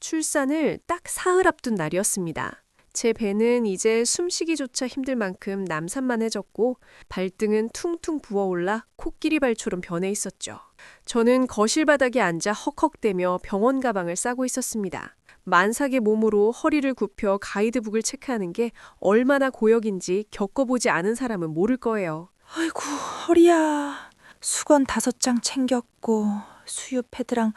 출산을 딱 사흘 앞둔 날이었습니다. 제 배는 이제 숨쉬기조차 힘들 만큼 남산만해졌고 발등은 퉁퉁 부어올라 코끼리 발처럼 변해 있었죠. 저는 거실 바닥에 앉아 헉헉대며 병원 가방을 싸고 있었습니다. 만삭의 몸으로 허리를 굽혀 가이드북을 체크하는 게 얼마나 고역인지 겪어보지 않은 사람은 모를 거예요. 아이고, 허리야. 수건 5장 챙겼고 수유 패드랑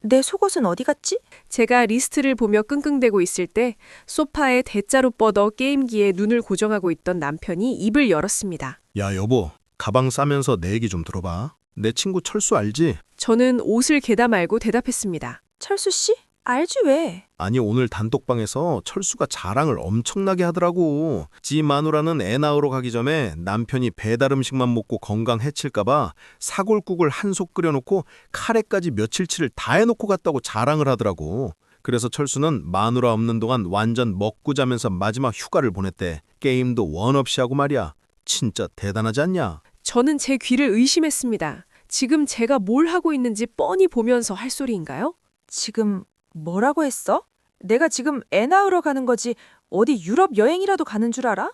내 속옷은 어디 갔지? 제가 리스트를 보며 끙끙대고 있을 때 소파에 대자로 뻗어 게임기에 눈을 고정하고 있던 남편이 입을 열었습니다. 야, 여보, 가방 싸면서 내 얘기 좀 들어봐. 내 친구 철수 알지? 저는 옷을 개다 말고 대답했습니다. 철수 씨? 알지 왜? 아니, 오늘 단톡방에서 철수가 자랑을 엄청나게 하더라고. 지 마누라는 애 낳으러 가기 전에 남편이 배달 음식만 먹고 건강 해칠까봐 사골국을 한솥 끓여놓고 카레까지 며칠치를 다 해놓고 갔다고 자랑을 하더라고. 그래서 철수는 마누라 없는 동안 완전 먹고 자면서 마지막 휴가를 보냈대. 게임도 원 없이 하고 말이야. 진짜 대단하지 않냐? 저는 제 귀를 의심했습니다. 지금 제가 뭘 하고 있는지 뻔히 보면서 할 소리인가요? 지금 뭐라고 했어? 내가 지금 애 낳으러 가는 거지 어디 유럽 여행이라도 가는 줄 알아?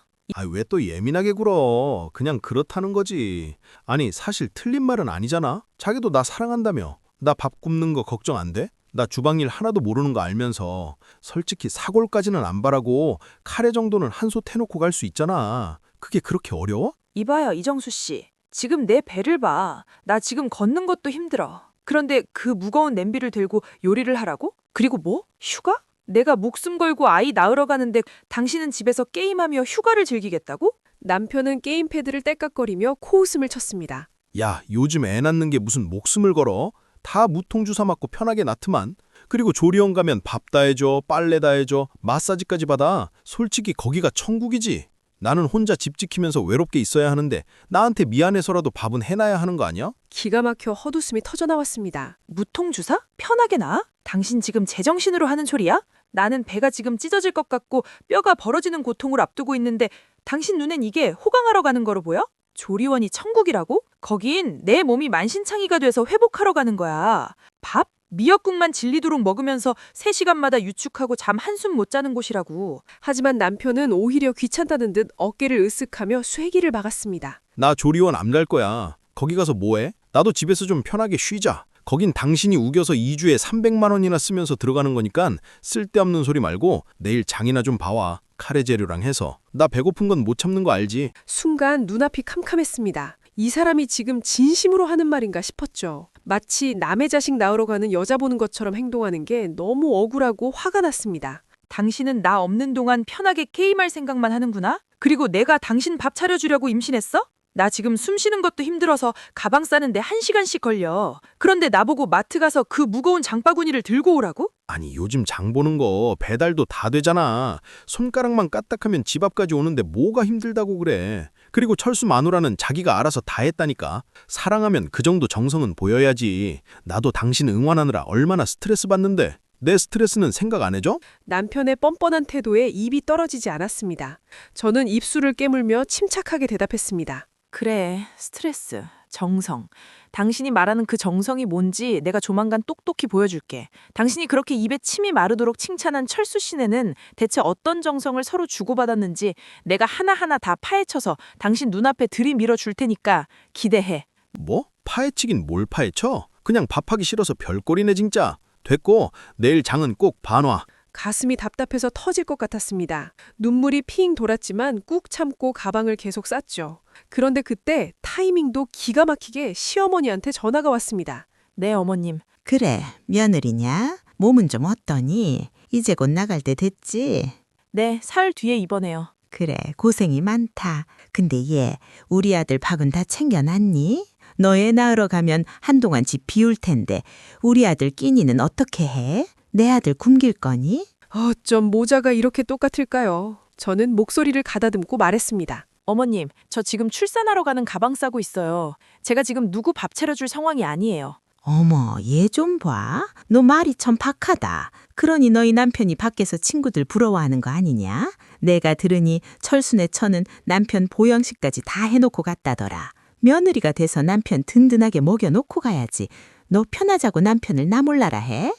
왜 또 예민하게 굴어. 그냥 그렇다는 거지. 아니, 사실 틀린 말은 아니잖아. 자기도 나 사랑한다며. 나 밥 굽는 거 걱정 안 돼? 나 주방일 하나도 모르는 거 알면서 솔직히 사골까지는 안 바라고 카레 정도는 한솥 해놓고 갈 수 있잖아. 그게 그렇게 어려워? 이봐요, 이정수 씨. 지금 내 배를 봐. 나 지금 걷는 것도 힘들어. 그런데 그 무거운 냄비를 들고 요리를 하라고? 그리고 뭐? 휴가? 내가 목숨 걸고 아이 낳으러 가는데 당신은 집에서 게임하며 휴가를 즐기겠다고? 남편은 게임패드를 떼깍거리며 코웃음을 쳤습니다. 야, 요즘 애 낳는 게 무슨 목숨을 걸어? 다 무통주사 맞고 편하게 낳더만. 그리고 조리원 가면 밥 다 해줘, 빨래 다 해줘, 마사지까지 받아. 솔직히 거기가 천국이지. 나는 혼자 집 지키면서 외롭게 있어야 하는데 나한테 미안해서라도 밥은 해놔야 하는 거 아니야? 기가 막혀 헛웃음이 터져나왔습니다. 무통주사? 편하게 나? 당신 지금 제정신으로 하는 소리야? 나는 배가 지금 찢어질 것 같고 뼈가 벌어지는 고통을 앞두고 있는데 당신 눈엔 이게 호강하러 가는 거로 보여? 조리원이 천국이라고? 거긴 내 몸이 만신창이가 돼서 회복하러 가는 거야. 밥? 미역국만 질리도록 먹으면서 3시간마다 유축하고 잠 한숨 못 자는 곳이라고. 하지만 남편은 오히려 귀찮다는 듯 어깨를 으쓱하며 쇠기를 박았습니다. 나 조리원 안 갈 거야. 거기 가서 뭐해? 나도 집에서 좀 편하게 쉬자. 거긴 당신이 우겨서 2주에 300만 원이나 쓰면서 들어가는 거니까 쓸데없는 소리 말고 내일 장이나 좀 봐와. 카레 재료랑 해서. 나 배고픈 건 못 참는 거 알지? 순간 눈앞이 캄캄했습니다. 이 사람이 지금 진심으로 하는 말인가 싶었죠. 마치 남의 자식 낳으러 가는 여자 보는 것처럼 행동하는 게 너무 억울하고 화가 났습니다. 당신은 나 없는 동안 편하게 게임할 생각만 하는구나? 그리고 내가 당신 밥 차려주려고 임신했어? 나 지금 숨 쉬는 것도 힘들어서 가방 싸는데 1시간씩 걸려. 그런데 나보고 마트 가서 그 무거운 장바구니를 들고 오라고? 아니, 요즘 장 보는 거 배달도 다 되잖아. 손가락만 까딱하면 집 앞까지 오는데 뭐가 힘들다고 그래. 그리고 철수 마누라는 자기가 알아서 다 했다니까. 사랑하면 그 정도 정성은 보여야지. 나도 당신 응원하느라 얼마나 스트레스 받는데. 내 스트레스는 생각 안 해줘? 남편의 뻔뻔한 태도에 입이 떨어지지 않았습니다. 저는 입술을 깨물며 침착하게 대답했습니다. 그래, 스트레스, 정성. 당신이 말하는 그 정성이 뭔지 내가 조만간 똑똑히 보여줄게. 당신이 그렇게 입에 침이 마르도록 칭찬한 철수 씨네는 대체 어떤 정성을 서로 주고받았는지 내가 하나하나 다 파헤쳐서 당신 눈앞에 들이밀어 줄 테니까 기대해. 뭐? 파헤치긴 뭘 파헤쳐? 그냥 밥하기 싫어서 별꼴이네 진짜. 됐고, 내일 장은 꼭 봐놔. 가슴이 답답해서 터질 것 같았습니다. 눈물이 핑 돌았지만 꾹 참고 가방을 계속 쌌죠. 그런데 그때 타이밍도 기가 막히게 시어머니한테 전화가 왔습니다. 네, 어머님. 그래, 며느리냐? 몸은 좀 어떠니? 이제 곧 나갈 때 됐지? 네, 사흘 뒤에 입원해요. 그래, 고생이 많다. 근데 얘, 우리 아들 밥은 다 챙겨놨니? 너 애 낳으러 가면 한동안 집 비울 텐데 우리 아들 끼니는 어떻게 해? 내 아들 굶길 거니? 어쩜 모자가 이렇게 똑같을까요? 저는 목소리를 가다듬고 말했습니다. 어머님, 저 지금 출산하러 가는 가방 싸고 있어요. 제가 지금 누구 밥 차려줄 상황이 아니에요. 어머, 얘 좀 봐. 너 말이 참 박하다. 그러니 너희 남편이 밖에서 친구들 부러워하는 거 아니냐? 내가 들으니 철순의 처는 남편 보양식까지 다 해놓고 갔다더라. 며느리가 돼서 남편 든든하게 먹여놓고 가야지. 너 편하자고 남편을 나 몰라라 해?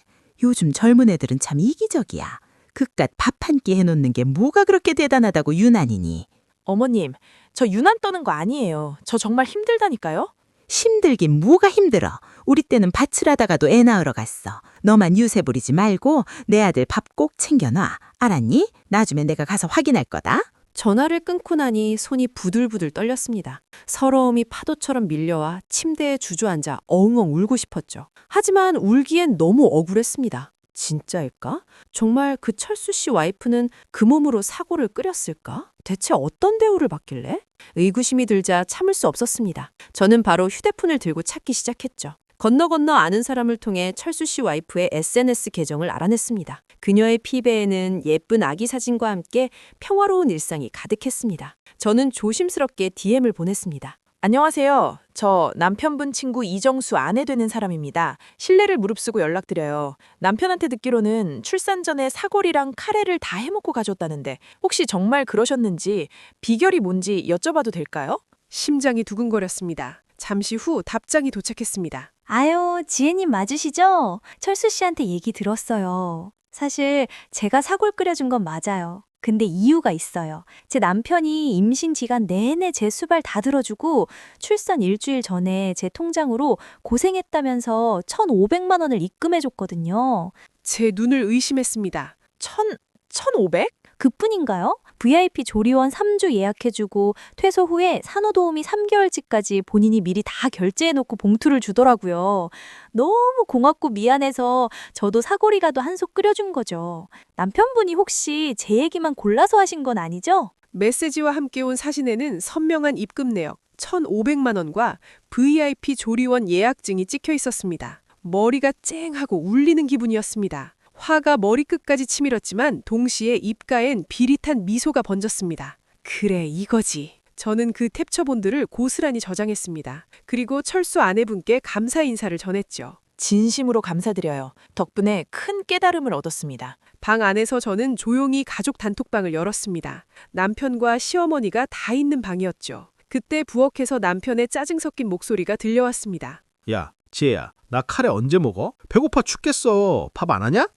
요즘 젊은 애들은 참 이기적이야. 그깟 밥 한 끼 해놓는 게 뭐가 그렇게 대단하다고 유난이니. 어머님, 저 유난 떠는 거 아니에요. 저 정말 힘들다니까요. 힘들긴 뭐가 힘들어. 우리 때는 밭을 하다가도 애 낳으러 갔어. 너만 유세 부리지 말고 내 아들 밥 꼭 챙겨놔. 알았니? 나중에 내가 가서 확인할 거다. 전화를 끊고 나니 손이 부들부들 떨렸습니다. 서러움이 파도처럼 밀려와 침대에 주저앉아 엉엉 울고 싶었죠. 하지만 울기엔 너무 억울했습니다. 진짜일까? 정말 그 철수 씨 와이프는 그 몸으로 사고를 끓였을까? 대체 어떤 대우를 받길래? 의구심이 들자 참을 수 없었습니다. 저는 바로 휴대폰을 들고 찾기 시작했죠. 건너 아는 사람을 통해 철수 씨 와이프의 SNS 계정을 알아냈습니다. 그녀의 피배에는 예쁜 아기 사진과 함께 평화로운 일상이 가득했습니다. 저는 조심스럽게 DM을 보냈습니다. 안녕하세요. 저 남편분 친구 이정수 아내 되는 사람입니다. 신뢰를 무릅쓰고 연락드려요. 남편한테 듣기로는 출산 전에 사골이랑 카레를 다 해먹고 가졌다는데 혹시 정말 그러셨는지 비결이 뭔지 여쭤봐도 될까요? 심장이 두근거렸습니다. 잠시 후 답장이 도착했습니다. 아유, 지혜님 맞으시죠? 철수 씨한테 얘기 들었어요. 사실 제가 사골 끓여준 건 맞아요. 근데 이유가 있어요. 제 남편이 임신 기간 내내 제 수발 다 들어주고 출산 일주일 전에 제 통장으로 고생했다면서 1,500만 원을 입금해줬거든요. 제 눈을 의심했습니다. 1,500? 그뿐인가요? VIP 조리원 3주 예약해주고 퇴소 후에 산후도우미 3개월치까지 본인이 미리 다 결제해놓고 봉투를 주더라고요. 너무 고맙고 미안해서 저도 사골이라도 한 솥 끓여준 거죠. 남편분이 혹시 제 얘기만 골라서 하신 건 아니죠? 메시지와 함께 온 사진에는 선명한 입금 내역 1,500만 원과 VIP 조리원 예약증이 찍혀 있었습니다. 머리가 쨍하고 울리는 기분이었습니다. 화가 머리끝까지 치밀었지만 동시에 입가엔 비릿한 미소가 번졌습니다. 그래, 이거지. 저는 그 캡처본들을 고스란히 저장했습니다. 그리고 철수 아내분께 감사 인사를 전했죠. 진심으로 감사드려요. 덕분에 큰 깨달음을 얻었습니다. 방 안에서 저는 조용히 가족 단톡방을 열었습니다. 남편과 시어머니가 다 있는 방이었죠. 그때 부엌에서 남편의 짜증 섞인 목소리가 들려왔습니다. 야, 지혜야, 나 카레 언제 먹어? 배고파 죽겠어. 밥 안 하냐?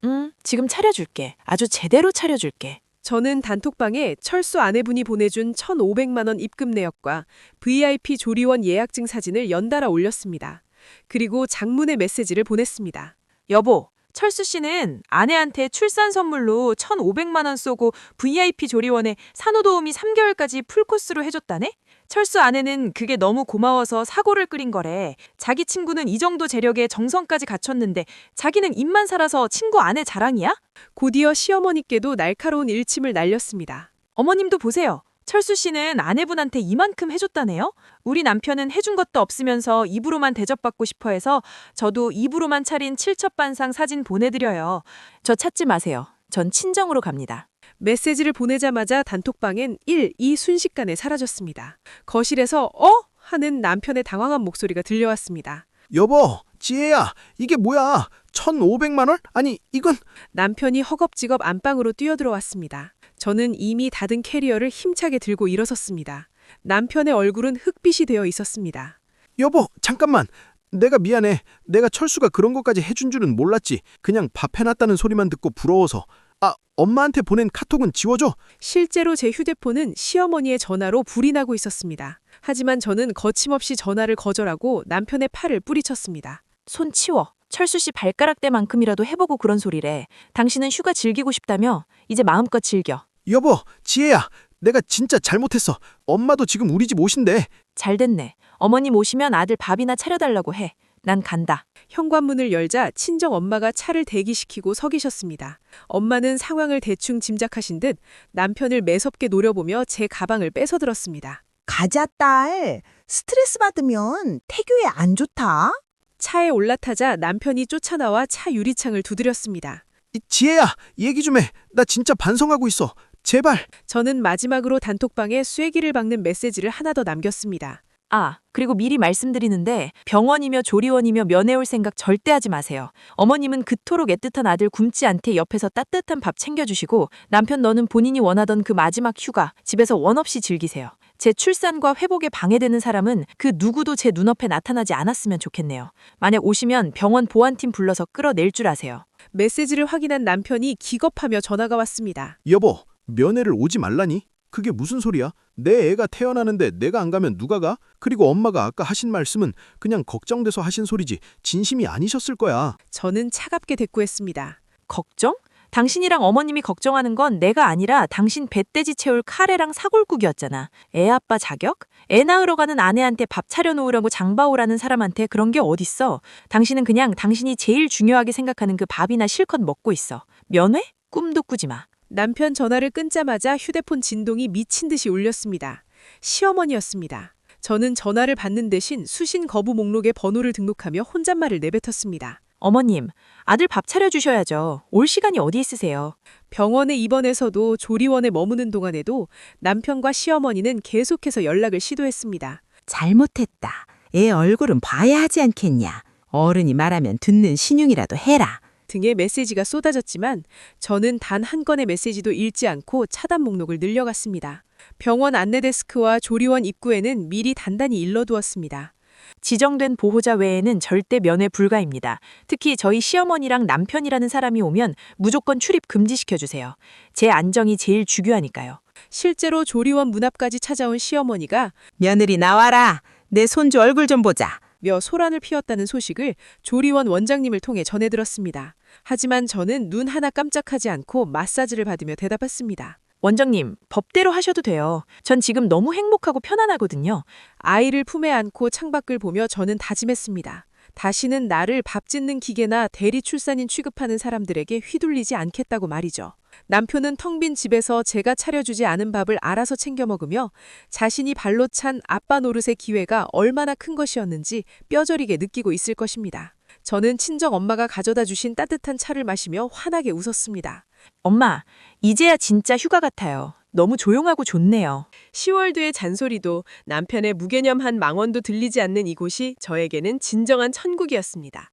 지금 차려줄게. 아주 제대로 차려줄게. 저는 단톡방에 철수 아내분이 보내준 1,500만 원 입금 내역과 VIP 조리원 예약증 사진을 연달아 올렸습니다. 그리고 장문의 메시지를 보냈습니다. 여보, 철수 씨는 아내한테 출산 선물로 1,500만 원 쏘고 VIP 조리원에 산후도우미 3개월까지 풀코스로 해줬다네? 철수 아내는 그게 너무 고마워서 사골을 끓인 거래. 자기 친구는 이 정도 재력에 정성까지 갖췄는데 자기는 입만 살아서 친구 아내 자랑이야? 곧이어 시어머니께도 날카로운 일침을 날렸습니다. 어머님도 보세요. 철수 씨는 아내분한테 이만큼 해줬다네요. 우리 남편은 해준 것도 없으면서 입으로만 대접받고 싶어 해서 저도 입으로만 차린 칠첩반상 사진 보내드려요. 저 찾지 마세요. 전 친정으로 갑니다. 메시지를 보내자마자 단톡방엔 1, 2 순식간에 사라졌습니다. 거실에서 하는 남편의 당황한 목소리가 들려왔습니다. 여보, 지혜야, 이게 뭐야? 1,500만 원? 아니, 이건... 남편이 허겁지겁 안방으로 뛰어들어왔습니다. 저는 이미 닫은 캐리어를 힘차게 들고 일어섰습니다. 남편의 얼굴은 흑빛이 되어 있었습니다. 여보, 잠깐만. 내가 미안해. 내가 철수가 그런 것까지 해준 줄은 몰랐지. 그냥 밥 해놨다는 소리만 듣고 부러워서. 아, 엄마한테 보낸 카톡은 지워줘. 실제로 제 휴대폰은 시어머니의 전화로 불이 나고 있었습니다. 하지만 저는 거침없이 전화를 거절하고 남편의 팔을 뿌리쳤습니다. 손 치워. 철수 씨 발가락 대만큼이라도 해보고 그런 소리래. 당신은 휴가 즐기고 싶다며? 이제 마음껏 즐겨. 여보, 지혜야. 내가 진짜 잘못했어. 엄마도 지금 우리 집 오신대. 잘 됐네. 어머님 오시면 아들 밥이나 차려달라고 해. 난 간다. 현관문을 열자 친정 엄마가 차를 대기시키고 서 계셨습니다. 엄마는 상황을 대충 짐작하신 듯 남편을 매섭게 노려보며 제 가방을 뺏어들었습니다. 가자, 딸. 스트레스 받으면 태교에 안 좋다. 차에 올라타자 남편이 쫓아나와 차 유리창을 두드렸습니다. 지혜야, 얘기 좀 해. 나 진짜 반성하고 있어. 제발. 저는 마지막으로 단톡방에 쐐기를 박는 메시지를 하나 더 남겼습니다. 아, 그리고 미리 말씀드리는데 병원이며 조리원이며 면회 올 생각 절대 하지 마세요. 어머님은 그토록 애틋한 아들 굶지 않게 옆에서 따뜻한 밥 챙겨주시고 남편 너는 본인이 원하던 그 마지막 휴가 집에서 원 없이 즐기세요. 제 출산과 회복에 방해되는 사람은 그 누구도 제 눈앞에 나타나지 않았으면 좋겠네요. 만약 오시면 병원 보안팀 불러서 끌어낼 줄 아세요. 메시지를 확인한 남편이 기겁하며 전화가 왔습니다. 여보, 면회를 오지 말라니? 그게 무슨 소리야? 내 애가 태어나는데 내가 안 가면 누가 가? 그리고 엄마가 아까 하신 말씀은 그냥 걱정돼서 하신 소리지 진심이 아니셨을 거야. 저는 차갑게 대꾸했습니다. 걱정? 당신이랑 어머님이 걱정하는 건 내가 아니라 당신 배돼지 채울 카레랑 사골국이었잖아. 애 아빠 자격? 애 낳으러 가는 아내한테 밥 차려놓으라고 장봐오라는 사람한테 그런 게 어딨어. 당신은 그냥 당신이 제일 중요하게 생각하는 그 밥이나 실컷 먹고 있어. 면회? 꿈도 꾸지 마. 남편 전화를 끊자마자 휴대폰 진동이 미친 듯이 울렸습니다. 시어머니였습니다. 저는 전화를 받는 대신 수신 거부 목록에 번호를 등록하며 혼잣말을 내뱉었습니다. 어머님, 아들 밥 차려주셔야죠. 올 시간이 어디 있으세요? 병원에 입원해서도 조리원에 머무는 동안에도 남편과 시어머니는 계속해서 연락을 시도했습니다. 잘못했다. 애 얼굴은 봐야 하지 않겠냐. 어른이 말하면 듣는 신용이라도 해라. 등의 메시지가 쏟아졌지만 저는 단 한 건의 메시지도 읽지 않고 차단 목록을 늘려갔습니다. 병원 안내데스크와 조리원 입구에는 미리 단단히 일러두었습니다. 지정된 보호자 외에는 절대 면회 불가입니다. 특히 저희 시어머니랑 남편이라는 사람이 오면 무조건 출입 금지시켜주세요. 제 안정이 제일 중요하니까요. 실제로 조리원 문 앞까지 찾아온 시어머니가 며느리 나와라. 내 손주 얼굴 좀 보자. 며 소란을 피웠다는 소식을 조리원 원장님을 통해 전해들었습니다. 하지만 저는 눈 하나 깜짝하지 않고 마사지를 받으며 대답했습니다. 원장님, 법대로 하셔도 돼요. 전 지금 너무 행복하고 편안하거든요. 아이를 품에 안고 창밖을 보며 저는 다짐했습니다. 다시는 나를 밥 짓는 기계나 대리 출산인 취급하는 사람들에게 휘둘리지 않겠다고 말이죠. 남편은 텅 빈 집에서 제가 차려주지 않은 밥을 알아서 챙겨 먹으며 자신이 발로 찬 아빠 노릇의 기회가 얼마나 큰 것이었는지 뼈저리게 느끼고 있을 것입니다. 저는 친정 엄마가 가져다 주신 따뜻한 차를 마시며 환하게 웃었습니다. 엄마, 이제야 진짜 휴가 같아요. 너무 조용하고 좋네요. 시월드의 잔소리도 남편의 무개념한 망언도 들리지 않는 이곳이 저에게는 진정한 천국이었습니다.